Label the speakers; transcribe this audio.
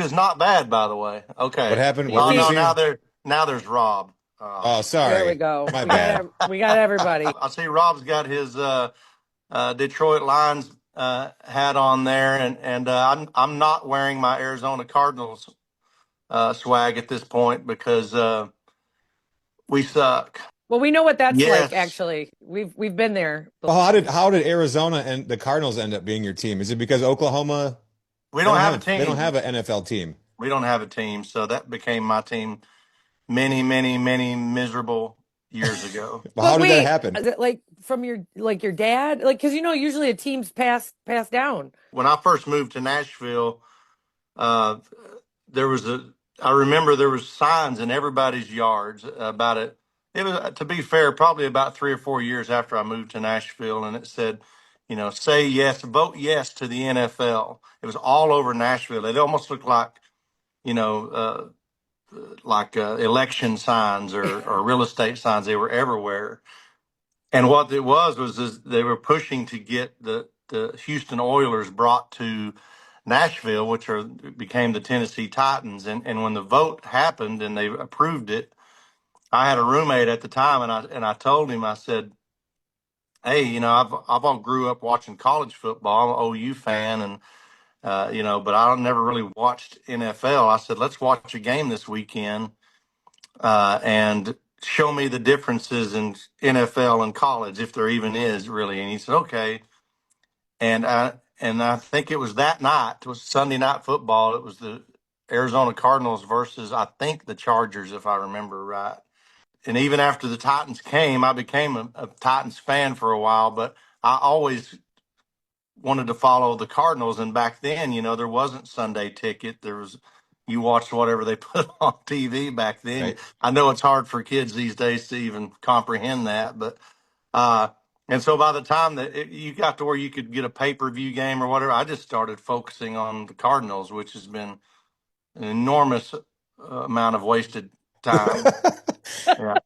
Speaker 1: is not bad, by the way.
Speaker 2: What
Speaker 1: Okay.
Speaker 2: happened?
Speaker 3: You
Speaker 2: What
Speaker 1: Oh
Speaker 2: were you
Speaker 3: see,
Speaker 1: no,
Speaker 2: seeing?
Speaker 1: now there's Rob.
Speaker 2: Oh,
Speaker 3: there we
Speaker 2: sorry.
Speaker 3: go.
Speaker 2: My bad.
Speaker 3: We got everybody.
Speaker 1: I see Rob's got his Detroit Lions hat on there, and I'm not wearing my Arizona Cardinals swag at this point because we suck.
Speaker 3: Well, we know what that's like.
Speaker 1: Yes,
Speaker 3: Actually, we've been there
Speaker 2: Well,
Speaker 3: before.
Speaker 2: how did Arizona and the Cardinals end up being your team? Is it because Oklahoma
Speaker 1: we don't have a
Speaker 2: they don't
Speaker 1: team.
Speaker 2: have an NFL team?
Speaker 1: We don't have a team, so that became my team many, many, many miserable years ago.
Speaker 2: Well,
Speaker 3: But
Speaker 2: how did that
Speaker 3: wait,
Speaker 2: happen?
Speaker 3: is it like from your dad? Like, because usually a team's passed down.
Speaker 1: When I first moved to Nashville, uh, there was a. I remember there was signs in everybody's yards about it. It was, to be fair, probably about 3 or 4 years after I moved to Nashville, and it said, say yes, vote yes to the NFL. It was all over Nashville. It almost looked like, you know, election signs or real estate signs. They were everywhere. And what it was is they were pushing to get the Houston Oilers brought to Nashville, which became the Tennessee Titans. And when the vote happened and they approved it, I had a roommate at the time, and I told him, I said, "Hey, I've all grew up watching college football. I'm an OU fan, and but I never really watched NFL. I said, let's watch a game this weekend and show me the differences in NFL and college, if there even is really." And he said, okay. And I think it was that night, it was Sunday night football. It was the Arizona Cardinals versus, I think, the Chargers, if I remember right. And even after the Titans came, I became a Titans fan for a while, but I always wanted to follow the Cardinals. And back then, there wasn't Sunday ticket. You watched whatever they put on TV back then.
Speaker 2: Right.
Speaker 1: I know it's hard for kids these days to even comprehend that, but uh, and so by the time that you got to where you could get a pay-per-view game or whatever, I just started focusing on the Cardinals, which has been an enormous amount of wasted time. Yeah.